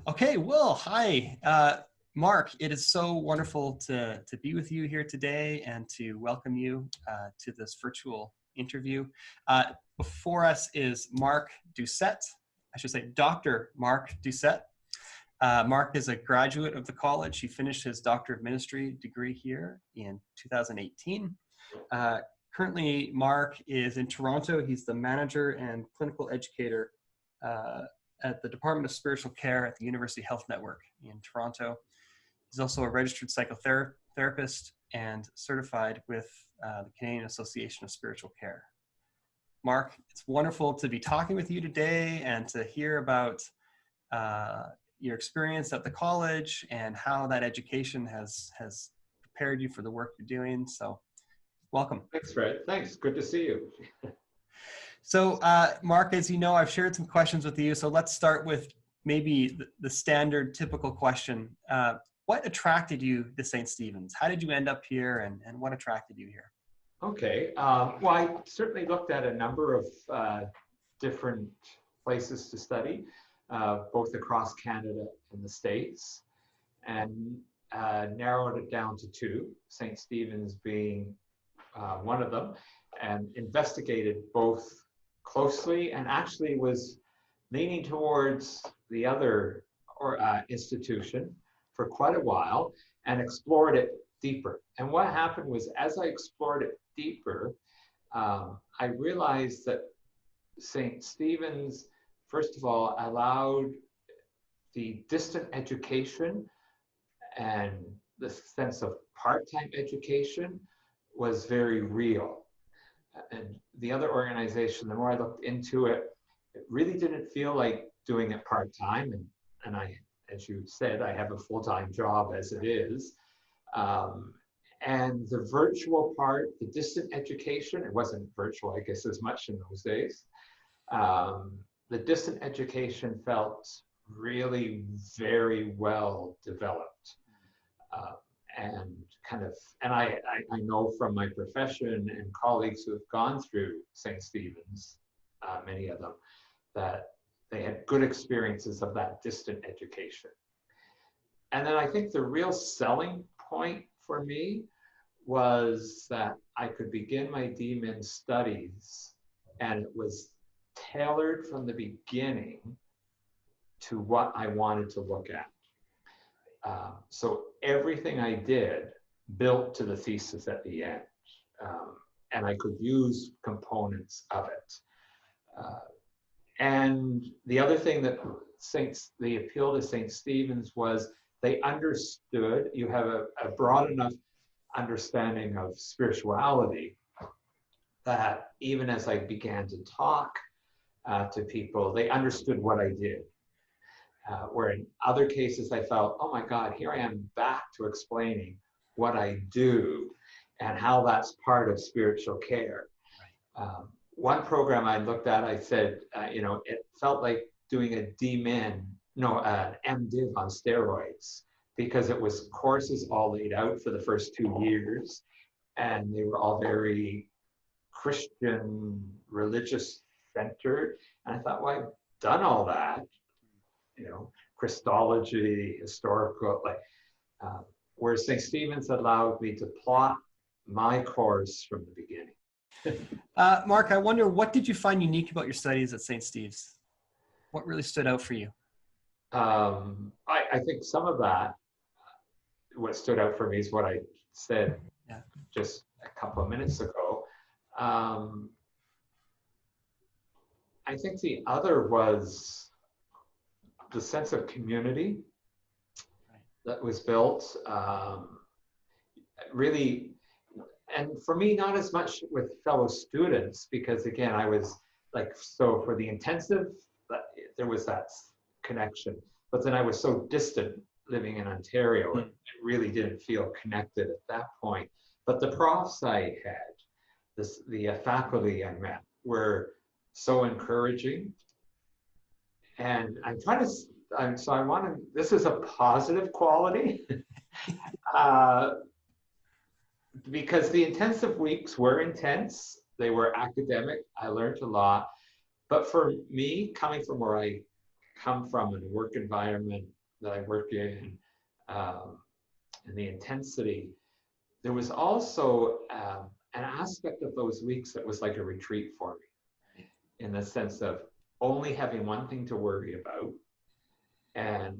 Okay, Will, hi. Mark, it is so wonderful to be with you here today and to welcome you to this virtual interview. Before us is Marc Doucet, I should say Dr. Marc Doucet. Mark is a graduate of the college. He finished his Doctor of Ministry degree here in 2018. Currently, Mark is in Toronto. He's the manager and clinical educator at the Department of Spiritual Care at the University Health Network in Toronto. He's also a registered psychotherapist and certified with the Canadian Association of Spiritual Care. Mark, it's wonderful to be talking with you today and to hear about your experience at the college and how that education has prepared you for the work you're doing. So welcome. Thanks, Fred. Thanks. Good to see you. So, Mark, as you know, I've shared some questions with you. So let's start with maybe the standard typical question. What attracted you to St. Stephen's? How did you end up here and what attracted you here? Okay. Well, I certainly looked at a number of different places to study, both across Canada and the States, and narrowed it down to two, St. Stephen's being one of them, and investigated both closely and actually was leaning towards the other institution for quite a while and explored it deeper. And what happened was, as I explored it deeper, I realized that St. Stephen's, first of all, allowed the distant education and the sense of part-time education was very real. And the other organization, the more I looked into it, it really didn't feel like doing it part-time. And I, as you said, I have a full-time job as it is. And the virtual part, the distant education, it wasn't virtual, I guess, as much in those days. The distant education felt really very well developed. And I know from my profession and colleagues who have gone through St. Stephen's, many of them, that they had good experiences of that distant education. And then I think the real selling point for me was that I could begin my DMin studies, and it was tailored from the beginning to what I wanted to look at. So everything I did built to the thesis at the end, and I could use components of it. And the other thing that the appeal to St. Stephen's was they understood, you have a broad enough understanding of spirituality that even as I began to talk to people, they understood what I did. Where in other cases I felt, oh my God, here I am back to explaining what I do and how that's part of spiritual care. Right. One program I looked at, I said, it felt like doing an MDiv on steroids, because it was courses all laid out for the first 2 years, and they were all very Christian, religious centered. And I thought, well, I've done all that. Christology, historical, whereas St. Stephen's allowed me to plot my course from the beginning. Mark, I wonder, what did you find unique about your studies at St. Steve's? What really stood out for you? I think some of that, what stood out for me is what I said just a couple of minutes ago. I think the other was the sense of community that was built, really, and for me, not as much with fellow students, because again, I was so for the intensive, there was that connection, but then I was so distant living in Ontario, and it really didn't feel connected at that point. But the profs I had, the faculty I met were so encouraging. And this is a positive quality because the intensive weeks were intense. They were academic. I learned a lot. But for me, coming from where I come from and the work environment that I work in, and the intensity, there was also an aspect of those weeks that was like a retreat for me, in the sense of only having one thing to worry about, and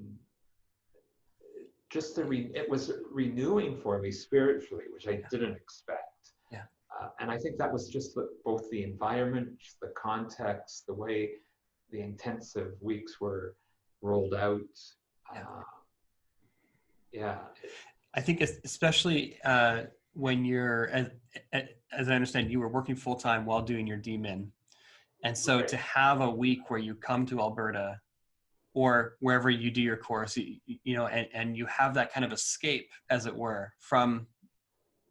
just it was renewing for me spiritually, which I didn't expect. Yeah. And I think that was just both the environment, the context, the way the intensive weeks were rolled out. Yeah. I think especially when you're, as I understand, you were working full time while doing your DMin. And so Right. to have a week where you come to Alberta or wherever you do your course, you know, and you have that kind of escape, as it were, from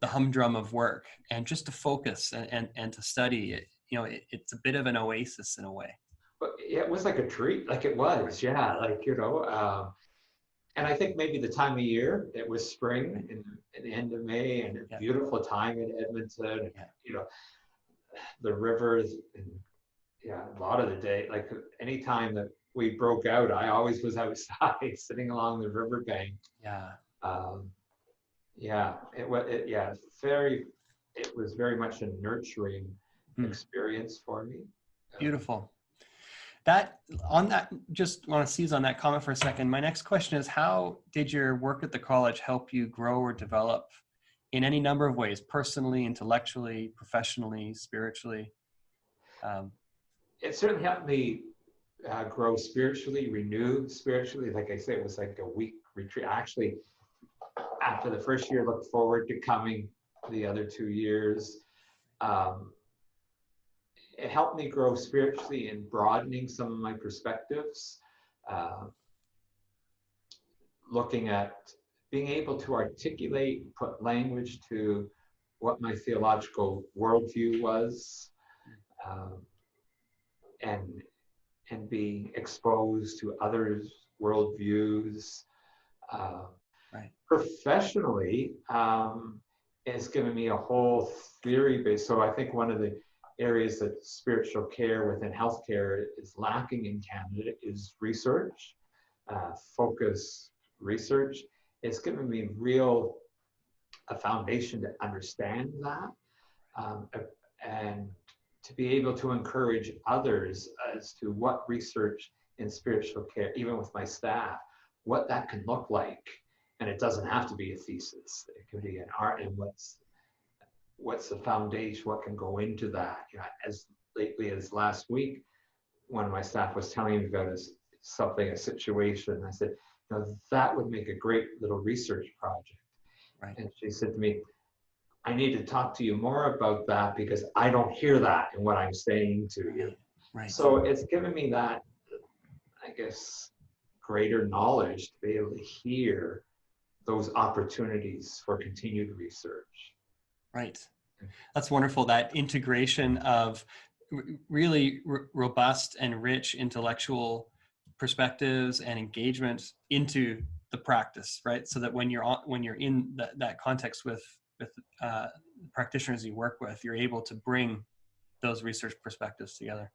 the humdrum of work, and just to focus and to study it, you know, it's a bit of an oasis in a way. But it was like a treat, like it was, yeah, like, you know, and I think maybe the time of year, it was spring in the end of May, and a beautiful time in Edmonton, you know, the rivers, and a lot of the day, like any time that we broke out, I always was outside sitting along the riverbank. It was very much a nurturing experience for me. Beautiful. Just want to seize on that comment for a second. My next question is, how did your work at the college help you grow or develop in any number of ways, personally, intellectually, professionally, spiritually? It certainly helped me grow spiritually, renew spiritually. Like I say, it was like a week retreat. Actually, after the first year, looked forward to coming the other 2 years. It helped me grow spiritually in broadening some of my perspectives, looking at being able to articulate, put language to what my theological worldview was, and being exposed to others' worldviews. Professionally, it's given me a whole theory base. So I think one of the areas that spiritual care within healthcare is lacking in Canada is research, focused research. It's given me a foundation to understand that, and to be able to encourage others as to what research in spiritual care, even with my staff, what that can look like. And it doesn't have to be a thesis. It can be an art, and what's the foundation, what can go into that. You know, as lately as last week, one of my staff was telling me about a situation. I said, you know, that would make a great little research project. Right. And she said to me, I need to talk to you more about that because I don't hear that in what I'm saying to you. Right. So it's given me that, I guess, greater knowledge to be able to hear those opportunities for continued research. Right. That's wonderful. That integration of really robust and rich intellectual perspectives and engagement into the practice, right? So that when you're in that context with practitioners you work with, you're able to bring those research perspectives together.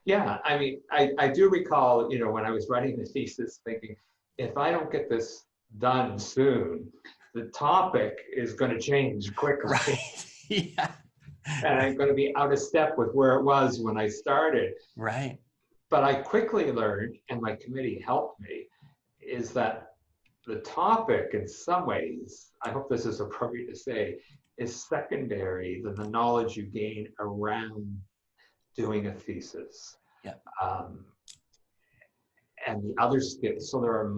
Yeah, I mean, I do recall, you know, when I was writing the thesis, thinking, if I don't get this done soon, the topic is going to change quickly. Right. Yeah. And I'm going to be out of step with where it was when I started. Right. But I quickly learned, and my committee helped me, is that the topic, in some ways, I hope this is appropriate to say, is secondary to the knowledge you gain around doing a thesis. Yeah. And the other skills. So there are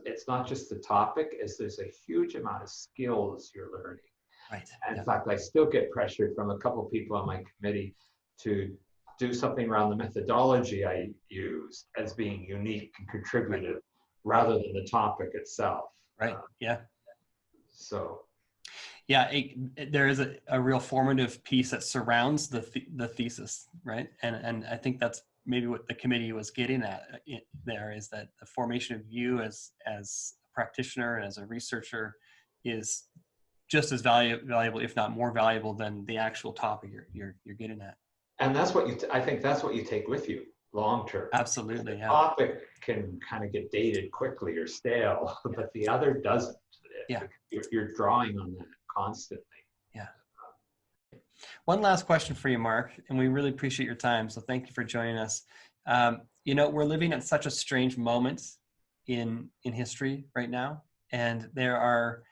it's not just the topic, there's a huge amount of skills you're learning. Right. And in fact, I still get pressured from a couple of people on my committee to do something around the methodology I use as being unique and contributive rather than the topic itself. Right. Yeah. So. Yeah, there is a real formative piece that surrounds the thesis, right? And I think that's maybe what the committee was getting at there, is that the formation of you as a practitioner and as a researcher is just as valuable, if not more valuable, than the actual topic you're getting at. And that's what I think that's what you take with you. long term. Absolutely, The yeah. topic can kind of get dated quickly or stale, but the other doesn't. Yeah. You're drawing on that constantly. Yeah. One last question for you, Marc, and we really appreciate your time. So thank you for joining us. You know, we're living at such a strange moment in history right now, and there are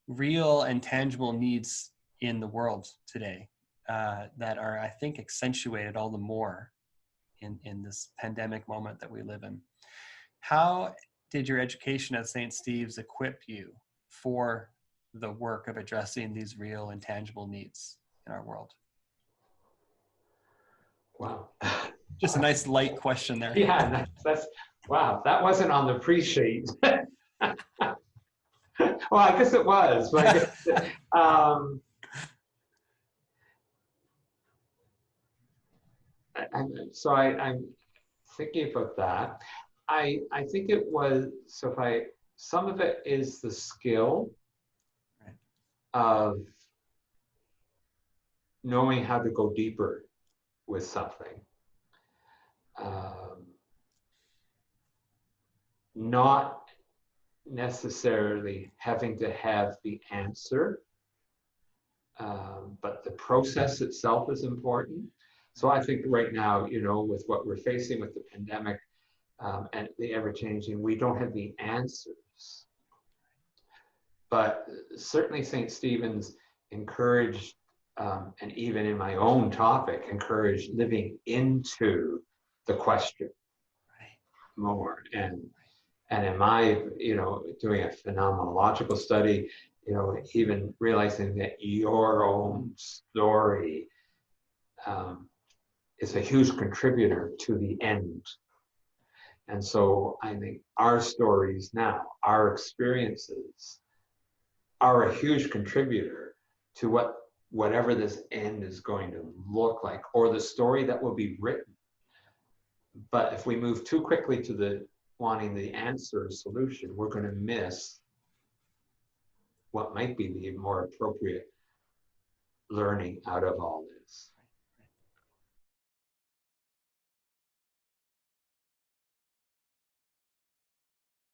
real and tangible needs in the world today that are, I think, accentuated all the more in this pandemic moment that we live in. How did your education at St. Steve's equip you for the work of addressing these real and tangible needs in our world? Wow. Just a nice light question there. Yeah, that's wow. That wasn't on the pre-sheet. Well, I guess it was. But I guess, I'm thinking about that. I think it was, so if I, some of it is the skill Right. of knowing how to go deeper with something. Not necessarily having to have the answer, but the process itself is important. So I think right now, you know, with what we're facing with the pandemic and the ever-changing, we don't have the answers. But certainly St. Stephen's encouraged, and even in my own topic, encouraged living into the question more. And in my, you know, doing a phenomenological study, you know, even realizing that your own story is a huge contributor to the end. And so I think our stories now, our experiences are a huge contributor to whatever this end is going to look like, or the story that will be written. But if we move too quickly to the wanting the answer or solution, we're going to miss what might be the more appropriate learning out of all this.